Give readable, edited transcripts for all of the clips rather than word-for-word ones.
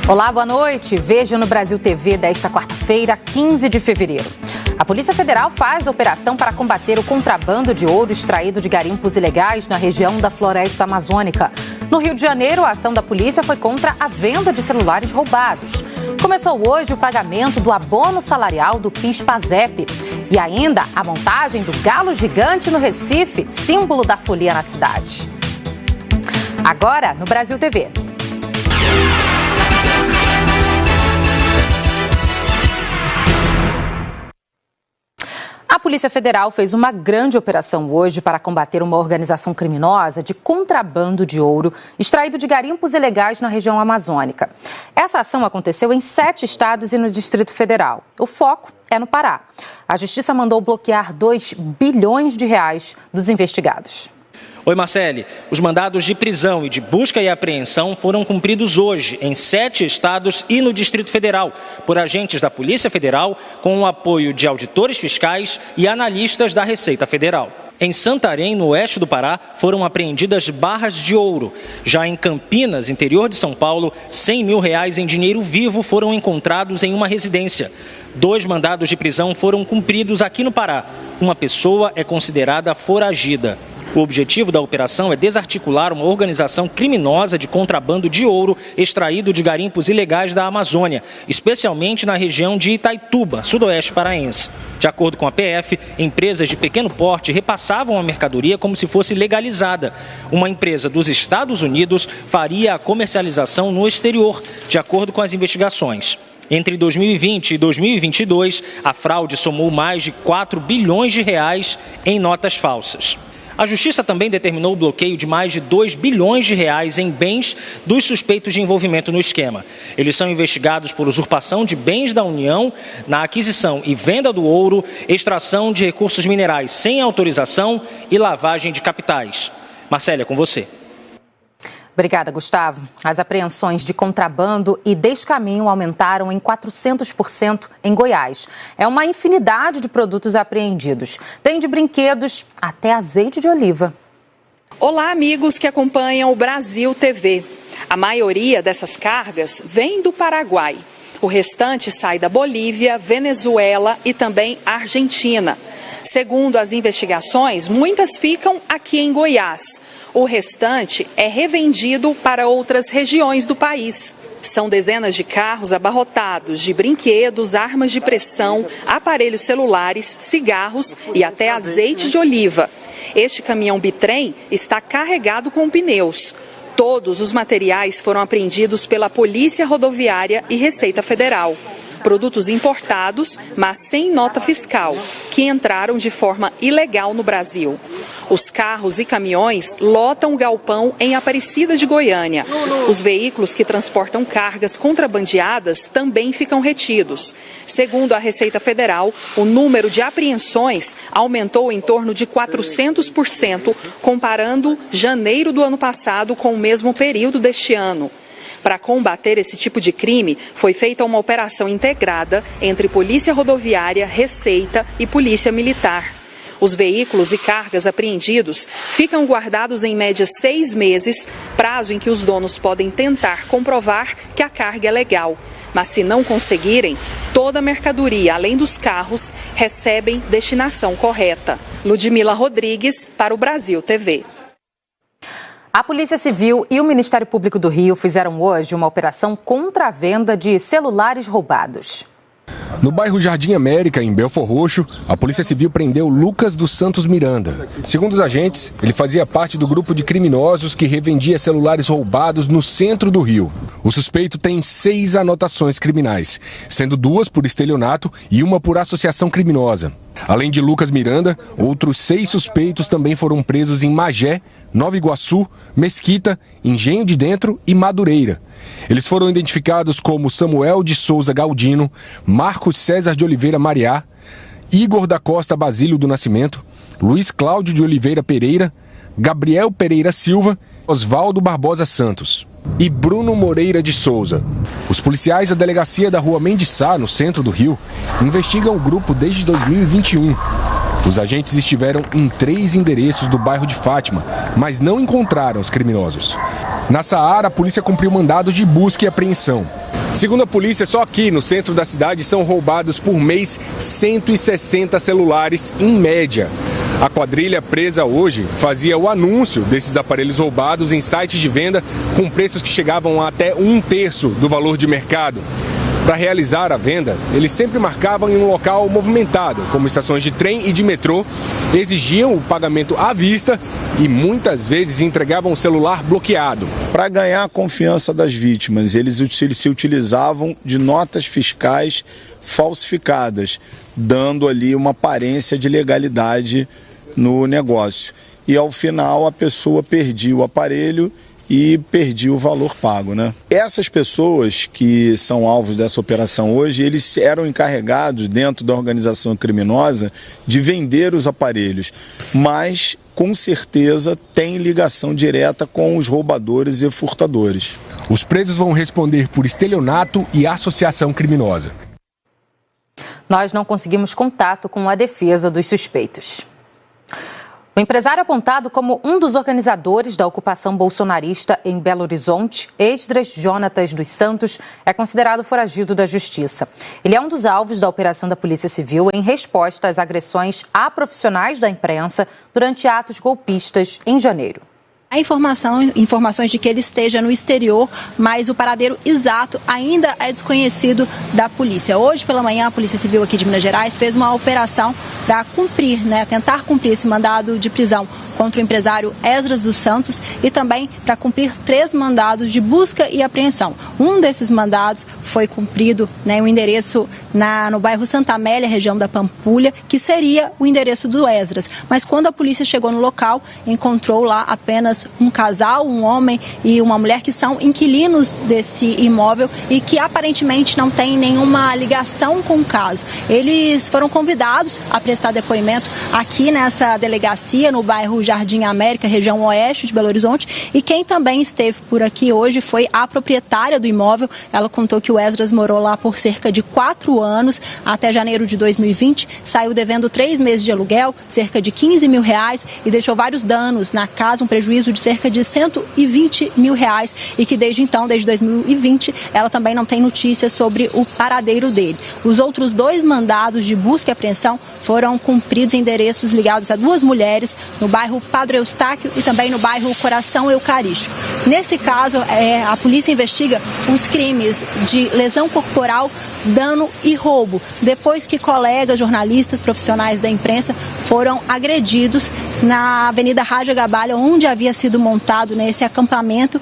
Olá, boa noite. Veja no Brasil TV desta quarta-feira, 15 de fevereiro. A Polícia Federal faz operação para combater o contrabando de ouro extraído de garimpos ilegais na região da Floresta Amazônica. No Rio de Janeiro, a ação da polícia foi contra a venda de celulares roubados. Começou hoje o pagamento do abono salarial do PIS/PASEP. E ainda a montagem do galo gigante no Recife, símbolo da folia na cidade. Agora, no Brasil TV. A Polícia Federal fez uma grande operação hoje para combater uma organização criminosa de contrabando de ouro extraído de garimpos ilegais na região amazônica. Essa ação aconteceu em 7 estados e no Distrito Federal. O foco é no Pará. A Justiça mandou bloquear R$2 bilhões dos investigados. Oi, Marcele. Os mandados de prisão e de busca e apreensão foram cumpridos hoje em 7 estados e no Distrito Federal, por agentes da Polícia Federal, com o apoio de auditores fiscais e analistas da Receita Federal. Em Santarém, no oeste do Pará, foram apreendidas barras de ouro. Já em Campinas, interior de São Paulo, R$100 mil em dinheiro vivo foram encontrados em uma residência. 2 mandados de prisão foram cumpridos aqui no Pará. Uma pessoa é considerada foragida. O objetivo da operação é desarticular uma organização criminosa de contrabando de ouro extraído de garimpos ilegais da Amazônia, especialmente na região de Itaituba, sudoeste paraense. De acordo com a PF, empresas de pequeno porte repassavam a mercadoria como se fosse legalizada. Uma empresa dos Estados Unidos faria a comercialização no exterior, de acordo com as investigações. Entre 2020 e 2022, a fraude somou mais de R$4 bilhões em notas falsas. A Justiça também determinou o bloqueio de mais de R$2 bilhões em bens dos suspeitos de envolvimento no esquema. Eles são investigados por usurpação de bens da União na aquisição e venda do ouro, extração de recursos minerais sem autorização e lavagem de capitais. Marcélia, com você. Obrigada, Gustavo. As apreensões de contrabando e descaminho aumentaram em 400% em Goiás. É uma infinidade de produtos apreendidos. Tem de brinquedos até azeite de oliva. Olá, amigos que acompanham o Brasil TV. A maioria dessas cargas vem do Paraguai. O restante sai da Bolívia, Venezuela e também Argentina. Segundo as investigações, muitas ficam aqui em Goiás. O restante é revendido para outras regiões do país. São dezenas de carros abarrotados de brinquedos, armas de pressão, aparelhos celulares, cigarros e até azeite de oliva. Este caminhão bitrem está carregado com pneus. Todos os materiais foram apreendidos pela Polícia Rodoviária e Receita Federal. Produtos importados, mas sem nota fiscal, que entraram de forma ilegal no Brasil. Os carros e caminhões lotam o galpão em Aparecida de Goiânia. Os veículos que transportam cargas contrabandeadas também ficam retidos. Segundo a Receita Federal, o número de apreensões aumentou em torno de 400%, comparando janeiro do ano passado com o mesmo período deste ano. Para combater esse tipo de crime, foi feita uma operação integrada entre Polícia Rodoviária, Receita e Polícia Militar. Os veículos e cargas apreendidos ficam guardados em média 6 meses, prazo em que os donos podem tentar comprovar que a carga é legal. Mas se não conseguirem, toda a mercadoria, além dos carros, recebem destinação correta. Ludmila Rodrigues, para o Brasil TV. A Polícia Civil e o Ministério Público do Rio fizeram hoje uma operação contra a venda de celulares roubados. No bairro Jardim América, em Belfor Roxo, a Polícia Civil prendeu Lucas dos Santos Miranda. Segundo os agentes, ele fazia parte do grupo de criminosos que revendia celulares roubados no centro do Rio. O suspeito tem 6 anotações criminais, sendo 2 por estelionato e 1 por associação criminosa. Além de Lucas Miranda, outros 6 suspeitos também foram presos em Magé, Nova Iguaçu, Mesquita, Engenho de Dentro e Madureira. Eles foram identificados como Samuel de Souza Galdino, Marcos César de Oliveira Mariá, Igor da Costa Basílio do Nascimento, Luiz Cláudio de Oliveira Pereira, Gabriel Pereira Silva, Osvaldo Barbosa Santos e Bruno Moreira de Souza. Os policiais da delegacia da Rua Mendes Sá, no centro do Rio, investigam o grupo desde 2021. Os agentes estiveram em 3 endereços do bairro de Fátima, mas não encontraram os criminosos. Na Saara, a polícia cumpriu mandado de busca e apreensão. Segundo a polícia, só aqui no centro da cidade são roubados por mês 160 celulares em média. A quadrilha presa hoje fazia o anúncio desses aparelhos roubados em sites de venda com preços que chegavam a até 1/3 do valor de mercado. Para realizar a venda, eles sempre marcavam em um local movimentado, como estações de trem e de metrô, exigiam o pagamento à vista e muitas vezes entregavam o celular bloqueado. Para ganhar a confiança das vítimas, eles se utilizavam de notas fiscais falsificadas, dando ali uma aparência de legalidade no negócio. E ao final a pessoa perdia o aparelho e perdia o valor pago, né? Essas pessoas que são alvos dessa operação hoje, eles eram encarregados dentro da organização criminosa de vender os aparelhos, mas com certeza tem ligação direta com os roubadores e furtadores. Os presos vão responder por estelionato e associação criminosa. Nós não conseguimos contato com a defesa dos suspeitos. O empresário apontado como um dos organizadores da ocupação bolsonarista em Belo Horizonte, Esdras Jonatas dos Santos, é considerado foragido da Justiça. Ele é um dos alvos da operação da Polícia Civil em resposta às agressões a profissionais da imprensa durante atos golpistas em janeiro. Há informações de que ele esteja no exterior, mas o paradeiro exato ainda é desconhecido da polícia. Hoje pela manhã, a Polícia Civil aqui de Minas Gerais fez uma operação para tentar cumprir esse mandado de prisão contra o empresário Esdras dos Santos e também para cumprir 3 mandados de busca e apreensão. Um desses mandados foi cumprido, o endereço no bairro Santa Amélia, região da Pampulha, que seria o endereço do Esdras. Mas quando a polícia chegou no local, encontrou lá apenas um casal, um homem e uma mulher que são inquilinos desse imóvel e que aparentemente não tem nenhuma ligação com o caso. Eles foram convidados a prestar depoimento aqui nessa delegacia, no bairro Jardim América, região oeste de Belo Horizonte, e quem também esteve por aqui hoje foi a proprietária do imóvel. Ela contou que o Esdras morou lá por cerca de 4 anos, até janeiro de 2020, saiu devendo 3 meses de aluguel, cerca de R$15 mil, e deixou vários danos na casa, um prejuízo de cerca de R$120 mil, e que desde então, desde 2020, ela também não tem notícias sobre o paradeiro dele. Os outros 2 mandados de busca e apreensão foram cumpridos em endereços ligados a 2 mulheres, no bairro Padre Eustáquio e também no bairro Coração Eucarístico. Nesse caso, a polícia investiga os crimes de lesão corporal, dano e roubo, depois que colegas, jornalistas, profissionais da imprensa foram agredidos na Avenida Raja Gabalha, onde havia sido montado nesse acampamento,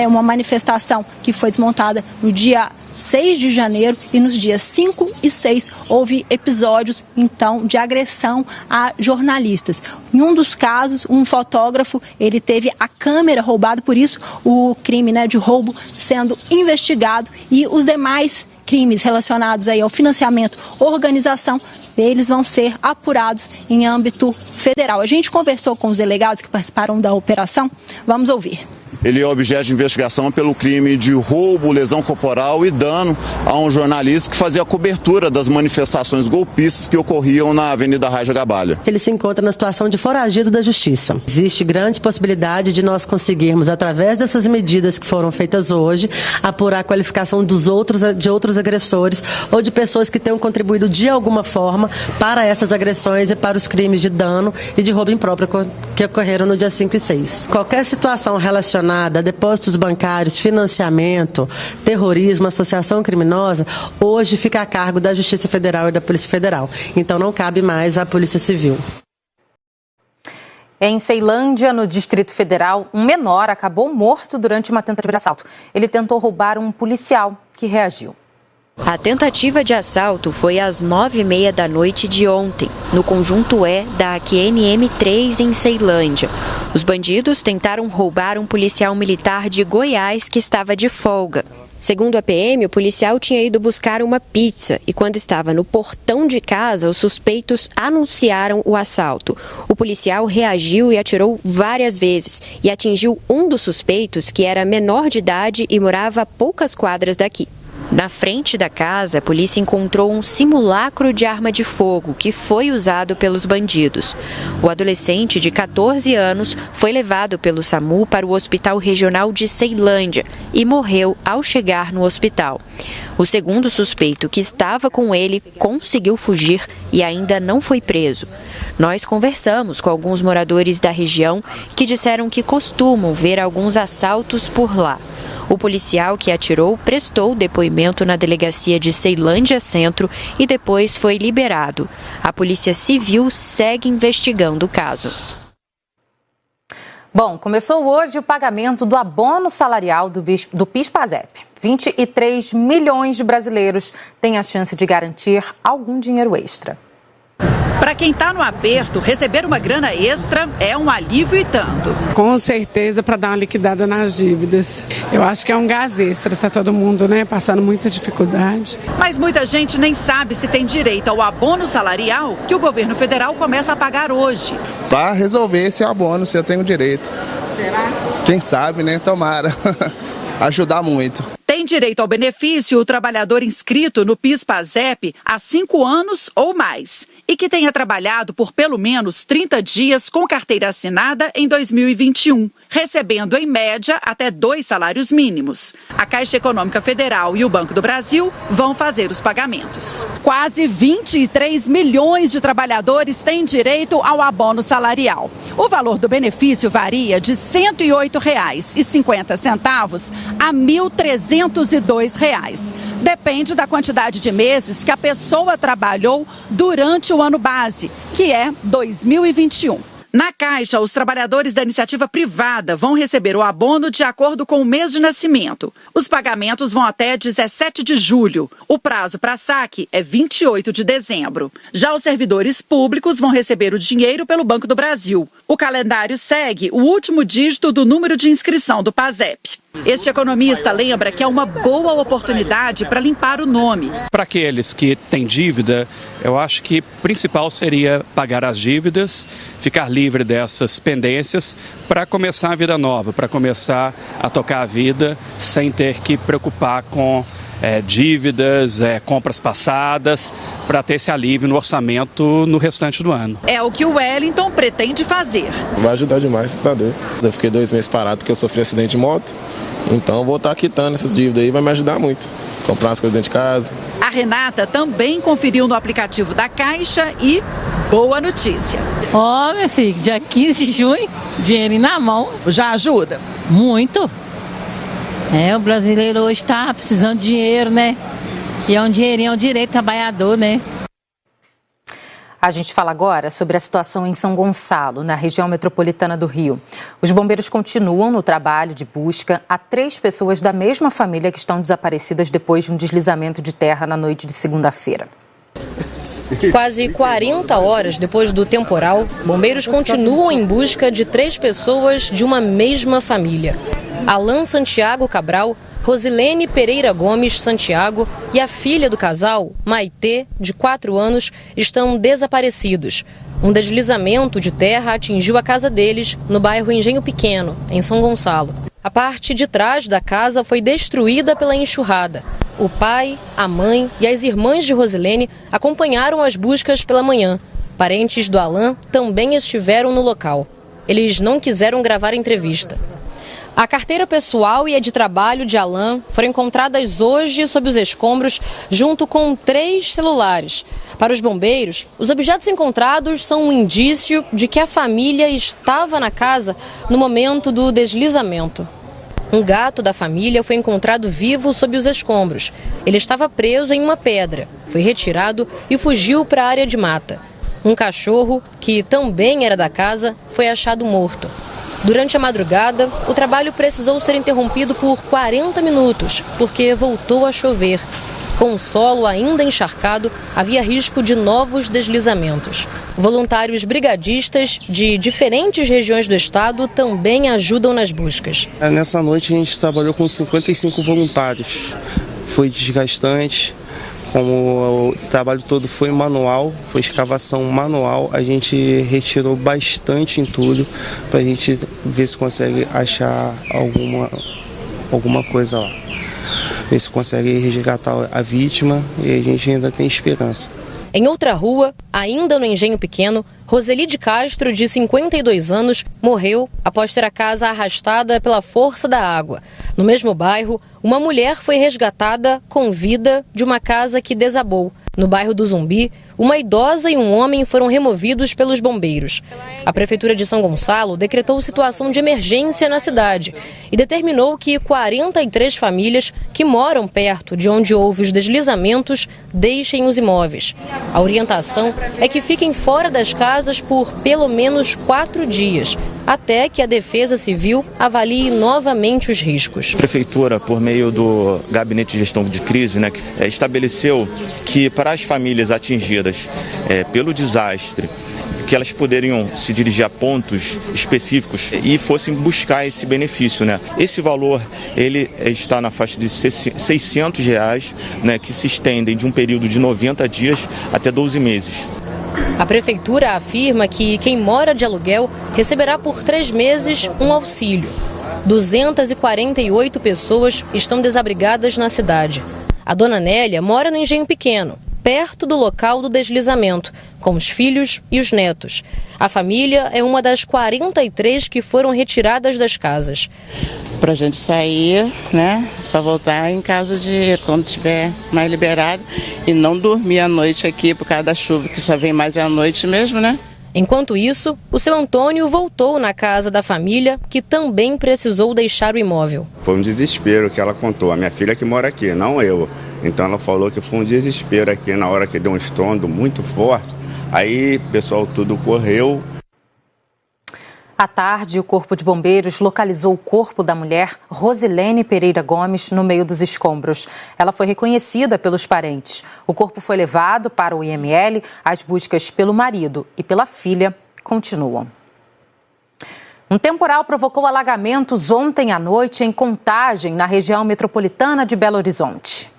uma manifestação que foi desmontada no dia 6 de janeiro e nos dias 5 e 6 houve episódios, então, de agressão a jornalistas. Em um dos casos, um fotógrafo, ele teve a câmera roubada, por isso o crime de roubo sendo investigado, e os demais crimes relacionados aí ao financiamento, organização, eles vão ser apurados em âmbito federal. A gente conversou com os delegados que participaram da operação, vamos ouvir. Ele é objeto de investigação pelo crime de roubo, lesão corporal e dano a um jornalista que fazia a cobertura das manifestações golpistas que ocorriam na Avenida Raja Gabalha. Ele se encontra na situação de foragido da Justiça. Existe grande possibilidade de nós conseguirmos, através dessas medidas que foram feitas hoje, apurar a qualificação de outros agressores ou de pessoas que tenham contribuído de alguma forma para essas agressões e para os crimes de dano e de roubo impróprio que ocorreram no dia 5 e 6. Qualquer situação relacionada a depósitos bancários, financiamento, terrorismo, associação criminosa, hoje fica a cargo da Justiça Federal e da Polícia Federal. Então não cabe mais à Polícia Civil. Em Ceilândia, no Distrito Federal, um menor acabou morto durante uma tentativa de assalto. Ele tentou roubar um policial que reagiu. A tentativa de assalto foi às 9h30 da noite de ontem, no conjunto E da QNM 3 em Ceilândia. Os bandidos tentaram roubar um policial militar de Goiás que estava de folga. Segundo a PM, o policial tinha ido buscar uma pizza e quando estava no portão de casa, os suspeitos anunciaram o assalto. O policial reagiu e atirou várias vezes e atingiu um dos suspeitos, que era menor de idade e morava a poucas quadras daqui. Na frente da casa, a polícia encontrou um simulacro de arma de fogo que foi usado pelos bandidos. O adolescente de 14 anos foi levado pelo SAMU para o Hospital Regional de Ceilândia e morreu ao chegar no hospital. O segundo suspeito, que estava com ele, conseguiu fugir e ainda não foi preso. Nós conversamos com alguns moradores da região que disseram que costumam ver alguns assaltos por lá. O policial que atirou prestou depoimento na delegacia de Ceilândia Centro e depois foi liberado. A Polícia Civil segue investigando o caso. Bom, começou hoje o pagamento do abono salarial do PIS/PASEP. 23 milhões de brasileiros têm a chance de garantir algum dinheiro extra. Para quem está no aperto, receber uma grana extra é um alívio e tanto. Com certeza, para dar uma liquidada nas dívidas. Eu acho que é um gás extra, está todo mundo, passando muita dificuldade. Mas muita gente nem sabe se tem direito ao abono salarial que o governo federal começa a pagar hoje. Para resolver esse abono, se eu tenho direito. Será? Quem sabe, Tomara. Ajudar muito. Tem direito ao benefício o trabalhador inscrito no PIS/PASEP há 5 anos ou mais e que tenha trabalhado por pelo menos 30 dias com carteira assinada em 2021, recebendo em média até 2 salários mínimos. A Caixa Econômica Federal e o Banco do Brasil vão fazer os pagamentos. Quase 23 milhões de trabalhadores têm direito ao abono salarial. O valor do benefício varia de R$ 108,50 a R$ 1.302. Depende da quantidade de meses que a pessoa trabalhou durante o ano base, que é 2021. Na Caixa, os trabalhadores da iniciativa privada vão receber o abono de acordo com o mês de nascimento. Os pagamentos vão até 17 de julho. O prazo para saque é 28 de dezembro. Já os servidores públicos vão receber o dinheiro pelo Banco do Brasil. O calendário segue o último dígito do número de inscrição do PASEP. Este economista lembra que é uma boa oportunidade para limpar o nome. Para aqueles que têm dívida, eu acho que o principal seria pagar as dívidas, ficar livre dessas pendências para começar a vida nova, para começar a tocar a vida sem ter que preocupar com dívidas, compras passadas, para ter esse alívio no orçamento no restante do ano. É o que o Wellington pretende fazer. Vai ajudar demais, tá doido. Eu fiquei 2 meses parado porque eu sofri acidente de moto, então eu vou estar quitando essas dívidas aí, vai me ajudar muito. Comprar umas coisas dentro de casa. A Renata também conferiu no aplicativo da Caixa e boa notícia. Meu filho, dia 15 de junho, dinheiro na mão. Já ajuda? Muito. O brasileiro hoje está precisando de dinheiro, E é um dinheirinho, é um direito trabalhador, A gente fala agora sobre a situação em São Gonçalo, na região metropolitana do Rio. Os bombeiros continuam no trabalho de busca a 3 pessoas da mesma família que estão desaparecidas depois de um deslizamento de terra na noite de segunda-feira. Quase 40 horas depois do temporal, bombeiros continuam em busca de 3 pessoas de uma mesma família. Alan Santiago Cabral, Rosilene Pereira Gomes Santiago e a filha do casal, Maitê, de 4 anos, estão desaparecidos. Um deslizamento de terra atingiu a casa deles no bairro Engenho Pequeno, em São Gonçalo. A parte de trás da casa foi destruída pela enxurrada. O pai, a mãe e as irmãs de Rosilene acompanharam as buscas pela manhã. Parentes do Alan também estiveram no local. Eles não quiseram gravar entrevista. A carteira pessoal e a de trabalho de Alan foram encontradas hoje sob os escombros, junto com 3 celulares. Para os bombeiros, os objetos encontrados são um indício de que a família estava na casa no momento do deslizamento. Um gato da família foi encontrado vivo sob os escombros. Ele estava preso em uma pedra, foi retirado e fugiu para a área de mata. Um cachorro, que também era da casa, foi achado morto. Durante a madrugada, o trabalho precisou ser interrompido por 40 minutos, porque voltou a chover. Com o solo ainda encharcado, havia risco de novos deslizamentos. Voluntários brigadistas de diferentes regiões do estado também ajudam nas buscas. Nessa noite a gente trabalhou com 55 voluntários. Foi desgastante. Como o trabalho todo foi manual, foi escavação manual, a gente retirou bastante entulho para a gente ver se consegue achar alguma coisa lá. ver se consegue resgatar a vítima e a gente ainda tem esperança. Em outra rua, ainda no Engenho Pequeno, Roseli de Castro, de 52 anos, morreu após ter a casa arrastada pela força da água. No mesmo bairro, uma mulher foi resgatada com vida de uma casa que desabou. No bairro do Zumbi, uma idosa e um homem foram removidos pelos bombeiros. A Prefeitura de São Gonçalo decretou situação de emergência na cidade e determinou que 43 famílias que moram perto de onde houve os deslizamentos deixem os imóveis. A orientação é que fiquem fora das casas por pelo menos 4 dias, até que a Defesa Civil avalie novamente os riscos. A Prefeitura, por meio do Gabinete de Gestão de Crise, estabeleceu que para as famílias atingidas pelo desastre, que elas poderiam se dirigir a pontos específicos e fossem buscar esse benefício. Esse valor ele está na faixa de R$600, que se estendem de um período de 90 dias até 12 meses. A Prefeitura afirma que quem mora de aluguel receberá por 3 meses um auxílio. 248 pessoas estão desabrigadas na cidade. A dona Nélia mora no Engenho Pequeno, perto do local do deslizamento, com os filhos e os netos. A família é uma das 43 que foram retiradas das casas. Para a gente sair, só voltar em caso de quando estiver mais liberado e não dormir à noite aqui por causa da chuva, que só vem mais à noite mesmo, Enquanto isso, o seu Antônio voltou na casa da família, que também precisou deixar o imóvel. Foi um desespero que ela contou. A minha filha que mora aqui, não eu. Então ela falou que foi um desespero aqui na hora que deu um estrondo muito forte. Aí o pessoal tudo correu. À tarde, o Corpo de Bombeiros localizou o corpo da mulher Rosilene Pereira Gomes no meio dos escombros. Ela foi reconhecida pelos parentes. O corpo foi levado para o IML. As buscas pelo marido e pela filha continuam. Um temporal provocou alagamentos ontem à noite em Contagem, na região metropolitana de Belo Horizonte.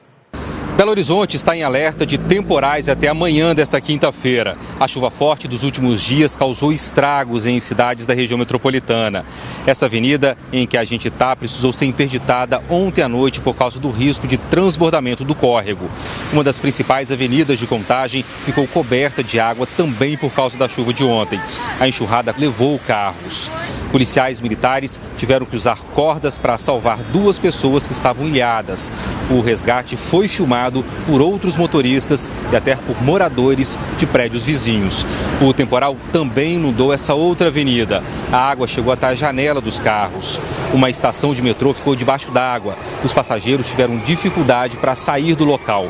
Belo Horizonte está em alerta de temporais até amanhã desta quinta-feira. A chuva forte dos últimos dias causou estragos em cidades da região metropolitana. Essa avenida em que a gente está precisou ser interditada ontem à noite por causa do risco de transbordamento do córrego. Uma das principais avenidas de Contagem ficou coberta de água também por causa da chuva de ontem. A enxurrada levou carros. Policiais militares tiveram que usar cordas para salvar 2 pessoas que estavam ilhadas. O resgate foi filmado por outros motoristas e até por moradores de prédios vizinhos. O temporal também inundou essa outra avenida. A água chegou até a janela dos carros. Uma estação de metrô ficou debaixo d'água. Os passageiros tiveram dificuldade para sair do local.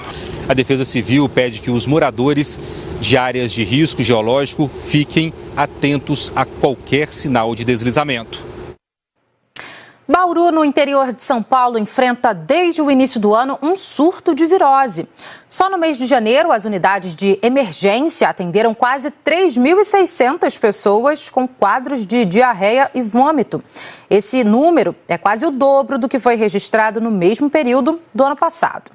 A Defesa Civil pede que os moradores de áreas de risco geológico fiquem atentos a qualquer sinal de deslizamento. Bauru, no interior de São Paulo, enfrenta desde o início do ano um surto de virose. Só no mês de janeiro, as unidades de emergência atenderam quase 3.600 pessoas com quadros de diarreia e vômito. Esse número é quase o dobro do que foi registrado no mesmo período do ano passado.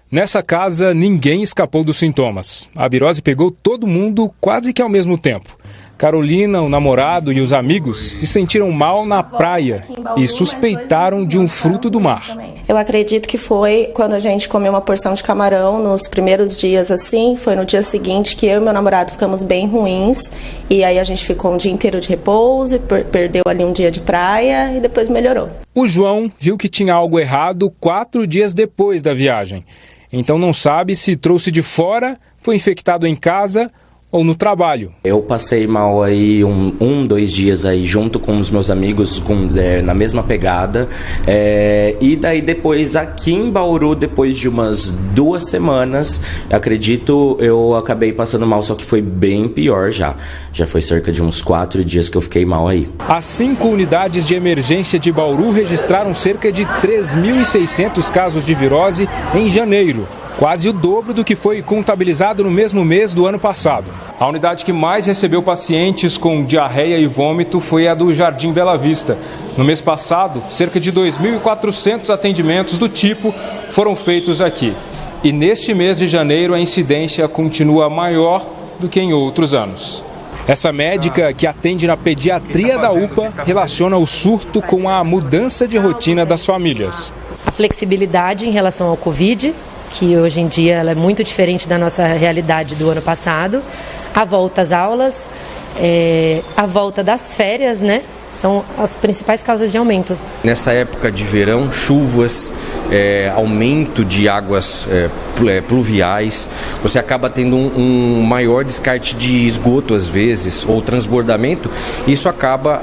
Nessa casa, ninguém escapou dos sintomas. A virose pegou todo mundo quase que ao mesmo tempo. Carolina, o namorado e os amigos se sentiram mal na praia e suspeitaram de um fruto do mar. Eu acredito que foi quando a gente comeu uma porção de camarão nos primeiros dias assim, foi no dia seguinte que eu e meu namorado ficamos bem ruins e aí a gente ficou um dia inteiro de repouso, perdeu ali um dia de praia e depois melhorou. O João viu que tinha algo errado 4 dias depois da viagem. Então não sabe se trouxe de fora, foi infectado em casa ou no trabalho. Eu passei mal aí 2 dias aí junto com os meus amigos na mesma pegada e daí depois aqui em Bauru, depois de umas 2 semanas, acredito, eu acabei passando mal, só que foi bem pior já foi cerca de uns 4 dias que eu fiquei mal aí. As 5 unidades de emergência de Bauru registraram cerca de 3.600 casos de virose em janeiro. Quase o dobro do que foi contabilizado no mesmo mês do ano passado. A unidade que mais recebeu pacientes com diarreia e vômito foi a do Jardim Bela Vista. No mês passado, cerca de 2.400 atendimentos do tipo foram feitos aqui. E neste mês de janeiro, a incidência continua maior do que em outros anos. Essa médica, que atende na pediatria da UPA, relaciona o surto com a mudança de rotina das famílias. A flexibilidade em relação ao Covid, que hoje em dia ela é muito diferente da nossa realidade do ano passado. A volta às aulas, a volta das férias, né? São as principais causas de aumento. Nessa época de verão, chuvas, aumento de águas pluviais, você acaba tendo um maior descarte de esgoto às vezes, ou transbordamento, e isso acaba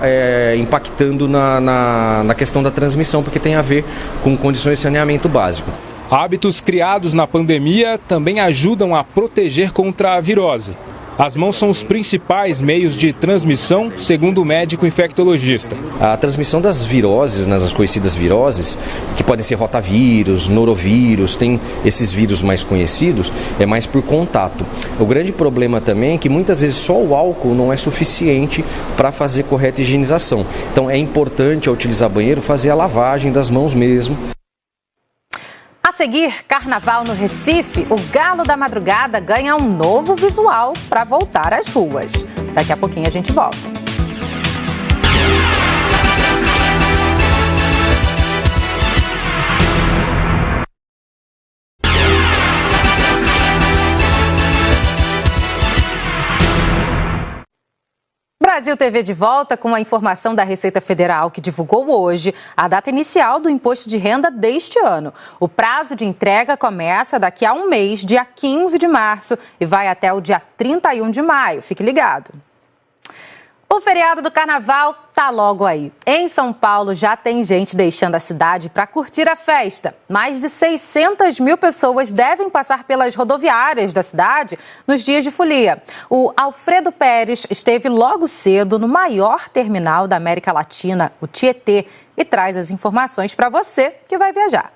impactando na questão da transmissão, porque tem a ver com condições de saneamento básico. Hábitos criados na pandemia também ajudam a proteger contra a virose. As mãos são os principais meios de transmissão, segundo o médico infectologista. A transmissão das viroses, as conhecidas viroses, que podem ser rotavírus, norovírus, tem esses vírus mais conhecidos, é mais por contato. O grande problema também é que muitas vezes só o álcool não é suficiente para fazer correta higienização. Então é importante, ao utilizar banheiro, fazer a lavagem das mãos mesmo. A seguir, Carnaval no Recife, o Galo da Madrugada ganha um novo visual para voltar às ruas. Daqui a pouquinho a gente volta. Brasil TV de volta com a informação da Receita Federal, que divulgou hoje a data inicial do imposto de renda deste ano. O prazo de entrega começa daqui a um mês, dia 15 de março, e vai até o dia 31 de maio. Fique ligado. O feriado do Carnaval tá logo aí. Em São Paulo já tem gente deixando a cidade para curtir a festa. Mais de 600 mil pessoas devem passar pelas rodoviárias da cidade nos dias de folia. O Alfredo Pérez esteve logo cedo no maior terminal da América Latina, o Tietê, e traz as informações para você que vai viajar.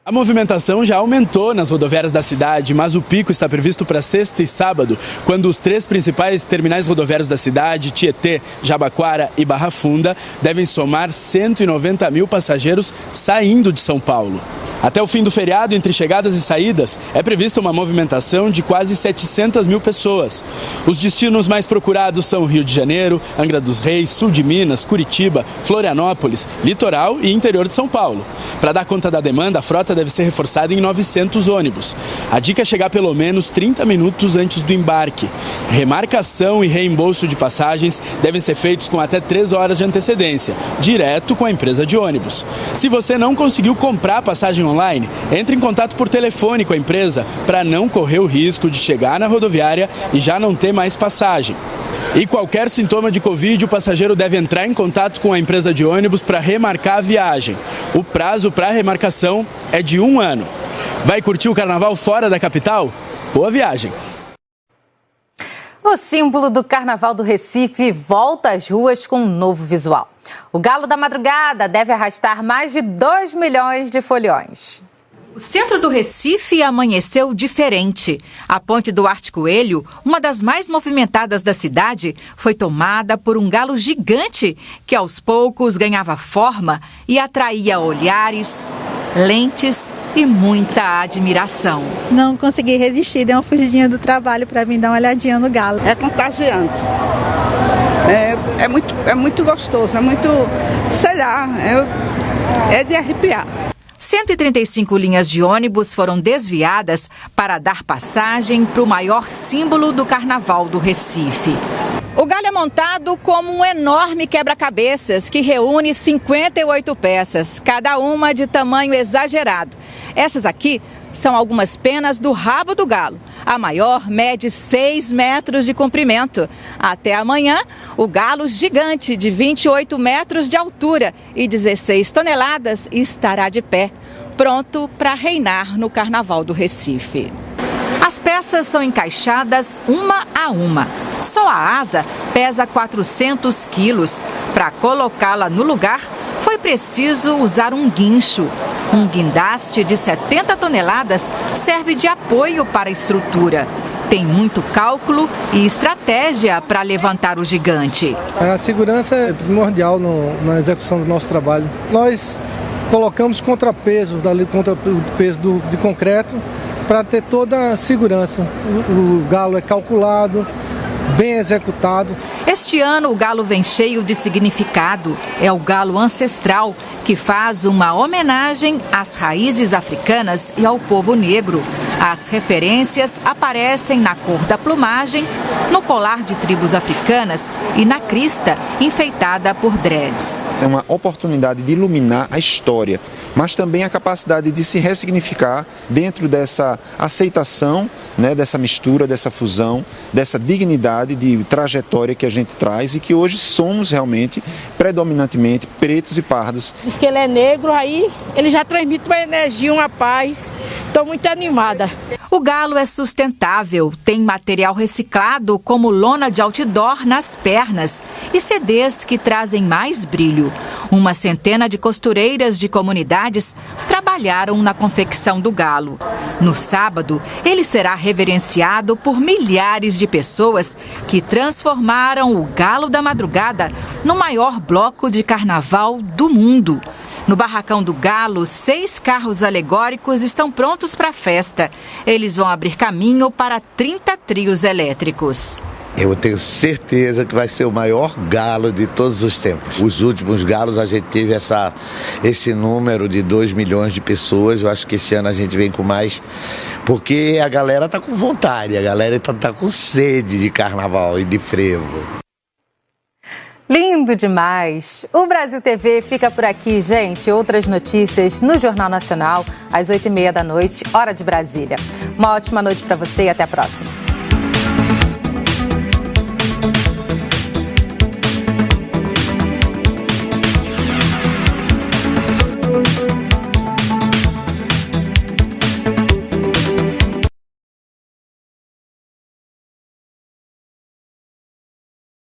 A movimentação já aumentou nas rodoviárias da cidade, mas o pico está previsto para sexta e sábado, quando os 3 principais terminais rodoviários da cidade, Tietê, Jabaquara e Barra Funda, devem somar 190 mil passageiros saindo de São Paulo. Até o fim do feriado, entre chegadas e saídas, é prevista uma movimentação de quase 700 mil pessoas. Os destinos mais procurados são Rio de Janeiro, Angra dos Reis, Sul de Minas, Curitiba, Florianópolis, Litoral e interior de São Paulo. Para dar conta da demanda, a frota deve ser reforçada em 900 ônibus. A dica é chegar pelo menos 30 minutos antes do embarque. Remarcação e reembolso de passagens devem ser feitos com até 3 horas de antecedência, direto com a empresa de ônibus. Se você não conseguiu comprar a passagem online, entre em contato por telefone com a empresa para não correr o risco de chegar na rodoviária e já não ter mais passagem. E qualquer sintoma de Covid, o passageiro deve entrar em contato com a empresa de ônibus para remarcar a viagem. O prazo para a remarcação é de 1 ano. Vai curtir o carnaval fora da capital? Boa viagem! O símbolo do Carnaval do Recife volta às ruas com um novo visual. O Galo da Madrugada deve arrastar mais de 2 milhões de foliões. O centro do Recife amanheceu diferente. A ponte Duarte Coelho, uma das mais movimentadas da cidade, foi tomada por um galo gigante que aos poucos ganhava forma e atraía olhares, lentes e muita admiração. Não consegui resistir, dei uma fugidinha do trabalho para vir dar uma olhadinha no galo. É contagiante. É muito gostoso, é muito, sei lá, é de arrepiar. 135 linhas de ônibus foram desviadas para dar passagem para o maior símbolo do Carnaval do Recife. O galho é montado como um enorme quebra-cabeças que reúne 58 peças, cada uma de tamanho exagerado. Essas aqui são algumas penas do rabo do galo. A maior mede 6 metros de comprimento. Até amanhã, o galo gigante de 28 metros de altura e 16 toneladas estará de pé, pronto para reinar no Carnaval do Recife. As peças são encaixadas uma a uma. Só a asa pesa 400 quilos. Para colocá-la no lugar, foi preciso usar um guincho. Um guindaste de 70 toneladas serve de apoio para a estrutura. Tem muito cálculo e estratégia para levantar o gigante. A segurança é primordial na execução do nosso trabalho. Nós colocamos contrapeso, contrapeso de concreto, para ter toda a segurança. O galo é calculado, bem executado. Este ano, o galo vem cheio de significado. É o galo ancestral, que faz uma homenagem às raízes africanas e ao povo negro. As referências aparecem na cor da plumagem, no colar de tribos africanas e na crista enfeitada por dreads. É uma oportunidade de iluminar a história, mas também a capacidade de se ressignificar dentro dessa aceitação, né, dessa mistura, dessa fusão, dessa dignidade de trajetória que a gente traz e que hoje somos realmente predominantemente pretos e pardos. Diz que ele é negro, aí ele já transmite uma energia, uma paz. Estou muito animada. O galo é sustentável, tem material reciclado como lona de outdoor nas pernas e CDs que trazem mais brilho. Uma centena de costureiras de comunidades trabalharam na confecção do galo. No sábado, ele será reverenciado por milhares de pessoas que transformaram o Galo da Madrugada no maior bloco de carnaval do mundo. No Barracão do Galo, 6 carros alegóricos estão prontos para a festa. Eles vão abrir caminho para 30 trios elétricos. Eu tenho certeza que vai ser o maior galo de todos os tempos. Os últimos galos a gente teve esse número de 2 milhões de pessoas. Eu acho que esse ano a gente vem com mais, porque a galera tá com vontade, a galera tá com sede de carnaval e de frevo. Lindo demais! O Brasil TV fica por aqui, gente. Outras notícias no Jornal Nacional, às 8h30 da noite, hora de Brasília. Uma ótima noite para você e até a próxima.